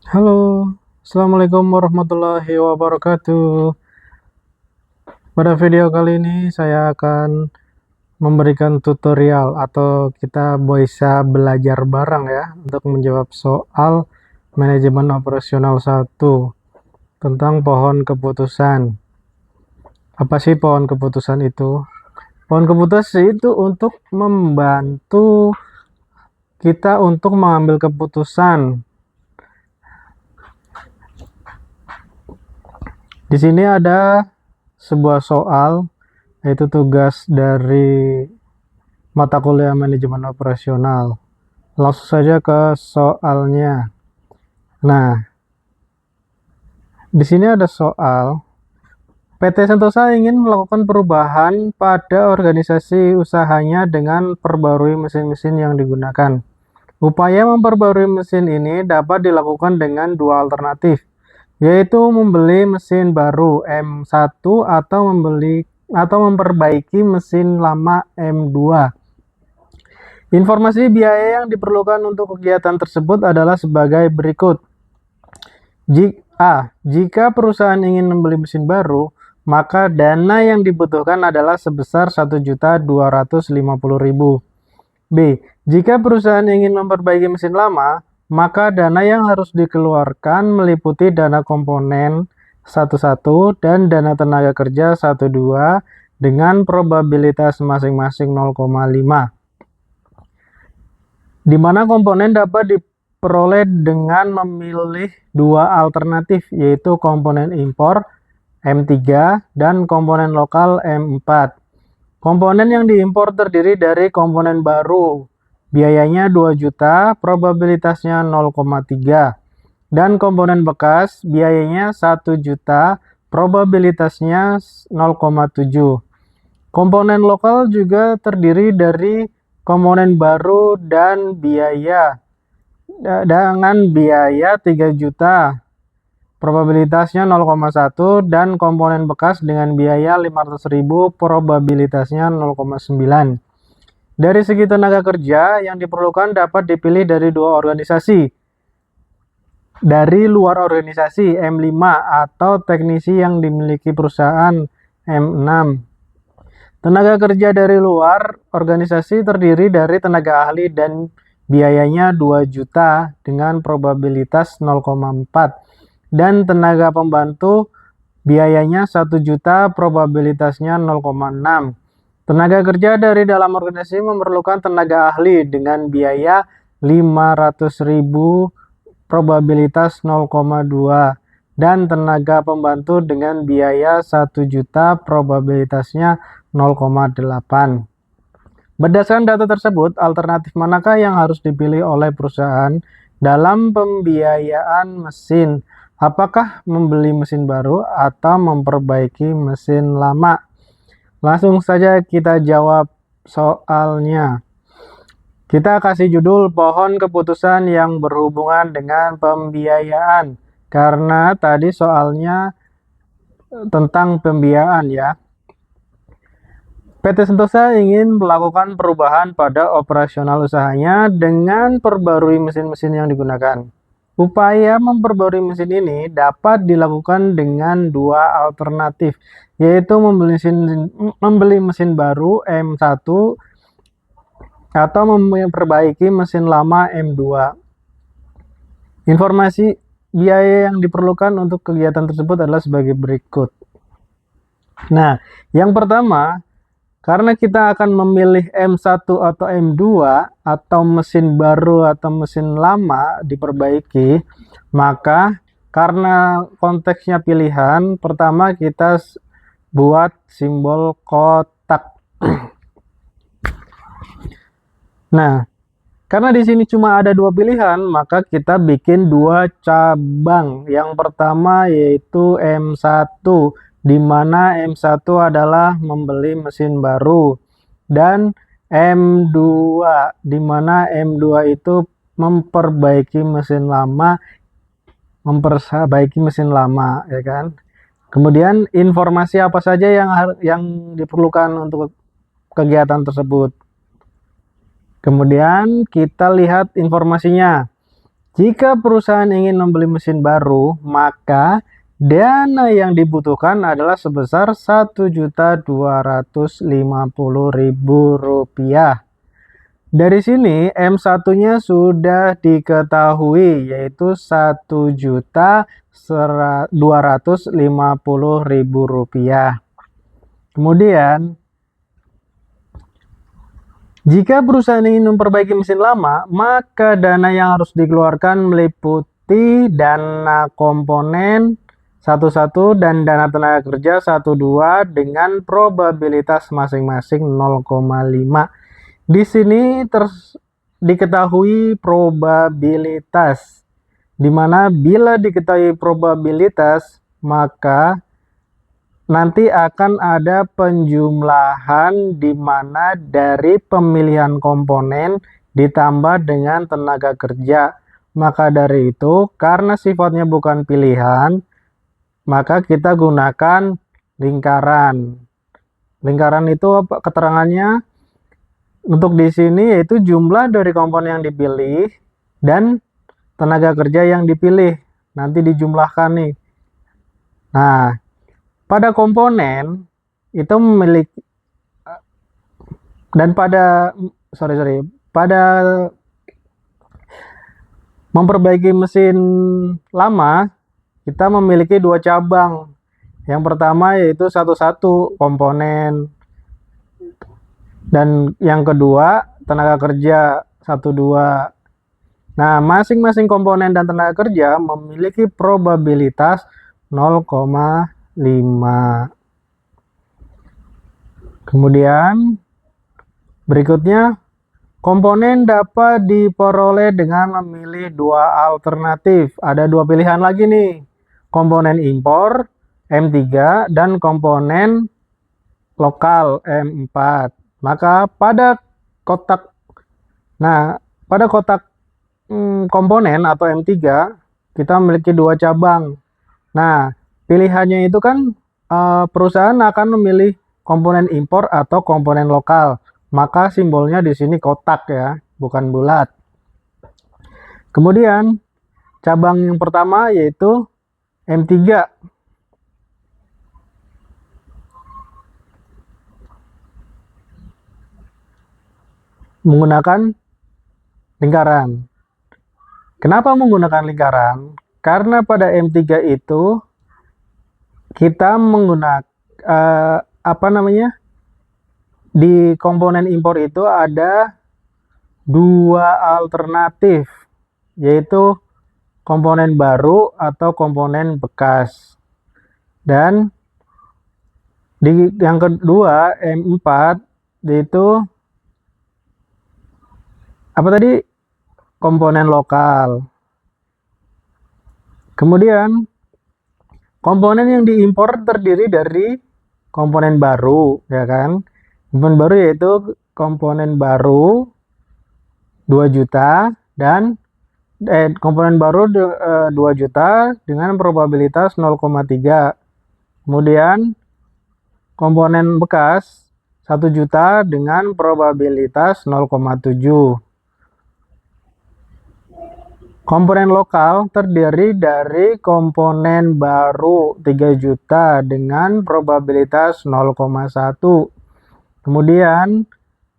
Halo, Assalamualaikum warahmatullahi wabarakatuh. Pada video kali ini saya akan memberikan tutorial atau kita bisa belajar bareng ya untuk menjawab soal manajemen operasional 1 tentang pohon keputusan. Apa sih pohon keputusan itu? Pohon keputusan itu untuk membantu kita untuk mengambil keputusan. Di sini ada sebuah soal, yaitu tugas dari mata kuliah manajemen operasional. Langsung saja ke soalnya. Nah, di sini ada soal, PT Sentosa ingin melakukan perubahan pada organisasi usahanya dengan perbarui mesin-mesin yang digunakan. Upaya memperbarui mesin ini dapat dilakukan dengan dua alternatif, yaitu membeli mesin baru M1 atau memperbaiki mesin lama M2. Informasi biaya yang diperlukan untuk kegiatan tersebut adalah sebagai berikut. Jika perusahaan ingin membeli mesin baru, maka dana yang dibutuhkan adalah sebesar 1.250.000. B. Jika perusahaan ingin memperbaiki mesin lama, maka dana yang harus dikeluarkan meliputi dana komponen 11 dan dana tenaga kerja 12 dengan probabilitas masing-masing 0,5. Di mana komponen dapat diperoleh dengan memilih dua alternatif, yaitu komponen impor M3 dan komponen lokal M4. Komponen yang diimpor terdiri dari komponen baru, biayanya 2 juta, probabilitasnya 0,3. Dan komponen bekas, biayanya 1 juta, probabilitasnya 0,7. Komponen lokal juga terdiri dari komponen baru dan biaya dengan biaya 3 juta, probabilitasnya 0,1, dan komponen bekas dengan biaya 500.000, probabilitasnya 0,9. Dari segi tenaga kerja yang diperlukan dapat dipilih dari dua organisasi. Dari luar organisasi M5 atau teknisi yang dimiliki perusahaan M6. Tenaga kerja dari luar organisasi terdiri dari tenaga ahli dan biayanya 2 juta dengan probabilitas 0,4. Dan tenaga pembantu biayanya 1 juta, probabilitasnya 0,6. Tenaga kerja dari dalam organisasi memerlukan tenaga ahli dengan biaya 500.000, probabilitas 0,2. Dan tenaga pembantu dengan biaya 1 juta, probabilitasnya 0,8. Berdasarkan data tersebut, alternatif manakah yang harus dipilih oleh perusahaan dalam pembiayaan mesin? Apakah membeli mesin baru atau memperbaiki mesin lama? Langsung saja kita jawab soalnya. Kita kasih judul pohon keputusan yang berhubungan dengan pembiayaan. Karena tadi soalnya tentang pembiayaan ya. PT Sentosa ingin melakukan perubahan pada operasional usahanya dengan perbarui mesin-mesin yang digunakan. Upaya memperbarui mesin ini dapat dilakukan dengan dua alternatif, yaitu membeli mesin baru M1 atau memperbaiki mesin lama M2. Informasi biaya yang diperlukan untuk kegiatan tersebut adalah sebagai berikut. Nah, yang pertama, karena kita akan memilih M1 atau M2 atau mesin baru atau mesin lama diperbaiki, maka karena konteksnya pilihan, pertama kita buat simbol kotak. Nah, karena di sini cuma ada dua pilihan, maka kita bikin dua cabang. Yang pertama yaitu M1, di mana M1 adalah membeli mesin baru, dan M2, di mana M2 itu memperbaiki mesin lama, ya kan? Kemudian informasi apa saja yang diperlukan untuk kegiatan tersebut. Kemudian kita lihat informasinya. Jika perusahaan ingin membeli mesin baru, maka dana yang dibutuhkan adalah sebesar Rp1.250.000. Dari sini M1-nya sudah diketahui, yaitu Rp1.250.000. Kemudian, jika perusahaan ingin memperbaiki mesin lama, maka dana yang harus dikeluarkan meliputi dana komponen 11 dan dana tenaga kerja 12 dengan probabilitas masing-masing 0,5. Di sini diketahui probabilitas, di mana bila diketahui probabilitas, maka nanti akan ada penjumlahan di mana dari pemilihan komponen ditambah dengan tenaga kerja. Maka dari itu, karena sifatnya bukan pilihan, maka kita gunakan lingkaran. Lingkaran itu apa keterangannya? Untuk di sini yaitu jumlah dari komponen yang dipilih dan tenaga kerja yang dipilih. Nanti dijumlahkan nih. Nah, pada komponen itu memiliki dan pada memperbaiki mesin lama kita memiliki dua cabang. Yang pertama yaitu satu komponen dan yang kedua tenaga kerja 12. Nah, masing-masing komponen dan tenaga kerja memiliki probabilitas 0,5. Kemudian berikutnya, komponen dapat diperoleh dengan memilih dua alternatif. Ada dua pilihan lagi nih, komponen impor M3 dan komponen lokal M4. Maka pada kotak komponen atau M3 kita memiliki dua cabang. Nah, pilihannya itu kan perusahaan akan memilih komponen impor atau komponen lokal. Maka simbolnya di sini kotak ya, bukan bulat. Kemudian cabang yang pertama yaitu M3. Menggunakan lingkaran. Kenapa menggunakan lingkaran? Karena pada M3 itu kita menggunakan di komponen impor itu ada dua alternatif, yaitu komponen baru atau komponen bekas. Dan di yang kedua M4 yaitu komponen lokal. Kemudian komponen yang diimpor terdiri dari komponen baru, ya kan? Komponen baru yaitu komponen baru 2 juta dan komponen baru 2 juta dengan probabilitas 0,3. Kemudian komponen bekas 1 juta dengan probabilitas 0,7. Komponen lokal terdiri dari komponen baru 3 juta dengan probabilitas 0,1. Kemudian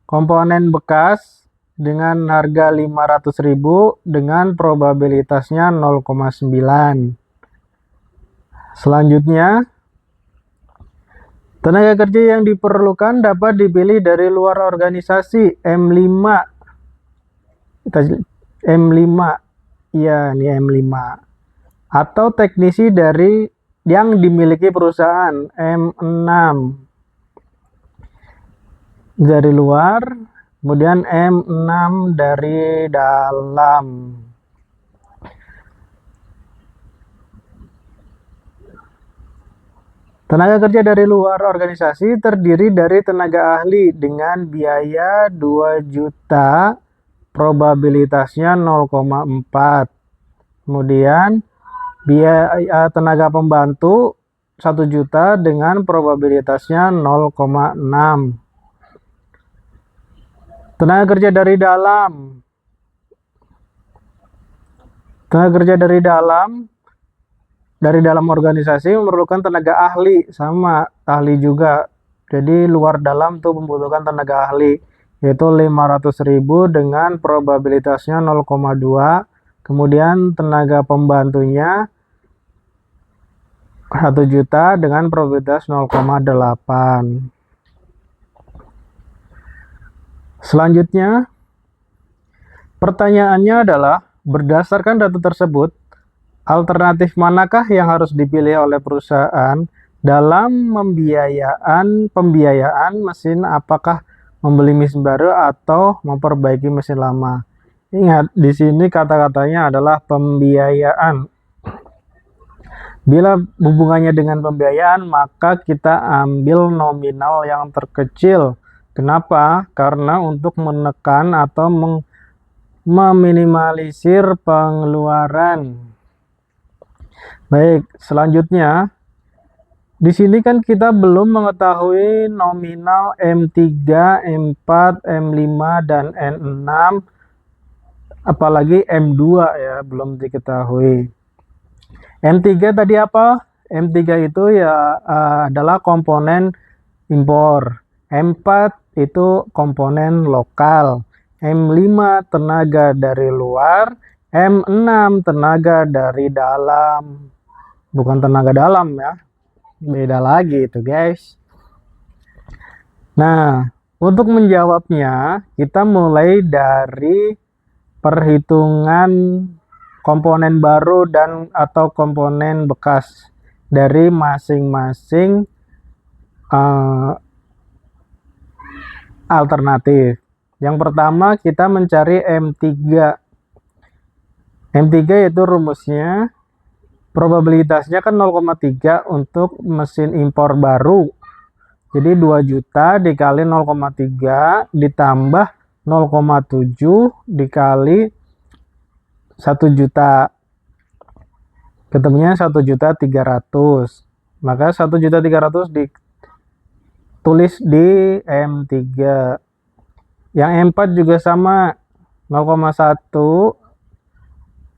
komponen bekas dengan harga 500.000 dengan probabilitasnya 0,9. Selanjutnya, tenaga kerja yang diperlukan dapat dipilih dari luar organisasi M5. Iya, ini M5. Atau teknisi dari yang dimiliki perusahaan M6. Dari luar, kemudian M6 dari dalam. Tenaga kerja dari luar organisasi terdiri dari tenaga ahli dengan biaya 2 juta, probabilitasnya 0,4. Kemudian biaya tenaga pembantu 1 juta dengan probabilitasnya 0,6. Tenaga kerja dari dalam Tenaga kerja dari dalam organisasi memerlukan tenaga ahli, sama ahli juga. Jadi luar dalam tuh membutuhkan tenaga ahli, yaitu 500.000 dengan probabilitasnya 0,2. Kemudian tenaga pembantunya 1 juta dengan probabilitas 0,8. Selanjutnya, pertanyaannya adalah, berdasarkan data tersebut, alternatif manakah yang harus dipilih oleh perusahaan dalam pembiayaan mesin, apakah membeli mesin baru atau memperbaiki mesin lama? Ingat, di sini kata-katanya adalah pembiayaan. Bila hubungannya dengan pembiayaan, maka kita ambil nominal yang terkecil. Kenapa? Karena untuk menekan atau meminimalisir pengeluaran. Baik, selanjutnya di sini kan kita belum mengetahui nominal M3, M4, M5 dan N6, apalagi M2 ya, belum diketahui. M3 tadi apa? M3 itu ya adalah komponen impor. M4 itu komponen lokal. M5 tenaga dari luar, M6 tenaga dari dalam. Bukan tenaga dalam ya, beda lagi itu guys. Nah, untuk menjawabnya kita mulai dari perhitungan komponen baru dan atau komponen bekas dari masing-masing alternatif. Yang pertama kita mencari M3. M3 itu rumusnya, probabilitasnya kan 0,3 untuk mesin impor baru. Jadi 2 juta dikali 0,3 ditambah 0,7 dikali 1 juta. Ketemunya 1.300.000. Maka 1.300.000 ditulis di M3. Yang M4 juga sama, 0,1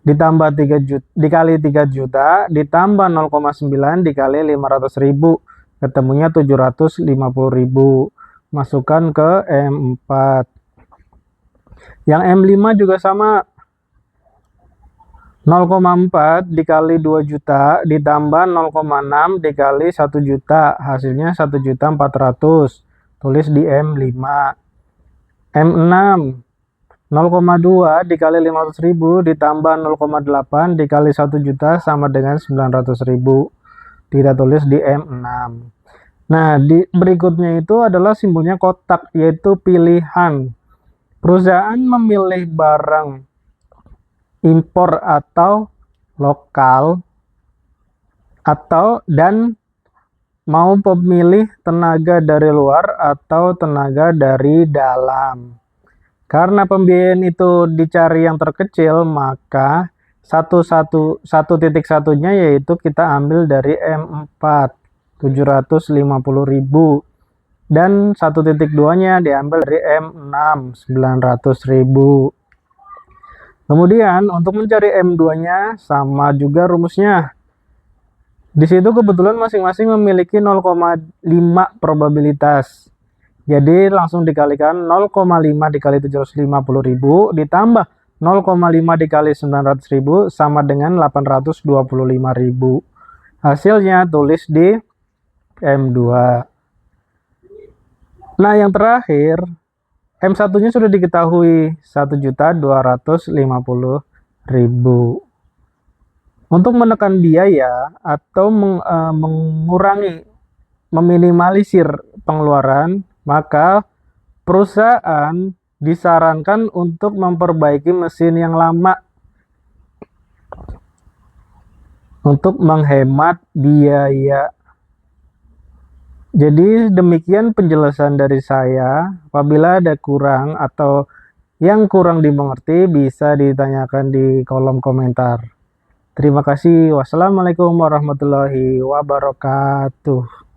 ditambah 3 juta dikali 3 juta ditambah 0,9 dikali 500.000. Ketemunya 750.000. Masukkan ke M4. Yang M5 juga sama, 0,4 dikali 2 juta ditambah 0,6 dikali 1 juta, hasilnya 1.400.000. Tulis di M5. M6 0,2 dikali 500.000 ditambah 0,8 dikali 1 juta sama dengan 900.000. Kita tulis di M6. Nah, di berikutnya itu adalah simbolnya kotak, yaitu pilihan. Perusahaan memilih barang impor atau lokal dan mau pemilih tenaga dari luar atau tenaga dari dalam. Karena pembiayaan itu dicari yang terkecil, maka satunya yaitu kita ambil dari M4 750.000 dan 1.2-nya diambil dari M6 900.000. Kemudian untuk mencari M2-nya sama juga rumusnya. Di situ kebetulan masing-masing memiliki 0,5 probabilitas. Jadi langsung dikalikan 0,5 dikali 750.000 ditambah 0,5 dikali 900.000 sama dengan 825.000. Hasilnya tulis di M2. Nah, yang terakhir M1-nya sudah diketahui 1.250.000. Untuk menekan biaya atau mengurangi, meminimalisir pengeluaran, maka perusahaan disarankan untuk memperbaiki mesin yang lama untuk menghemat biaya. Jadi demikian penjelasan dari saya. Apabila ada kurang atau yang kurang dimengerti bisa ditanyakan di kolom komentar. Terima kasih. Wassalamualaikum warahmatullahi wabarakatuh.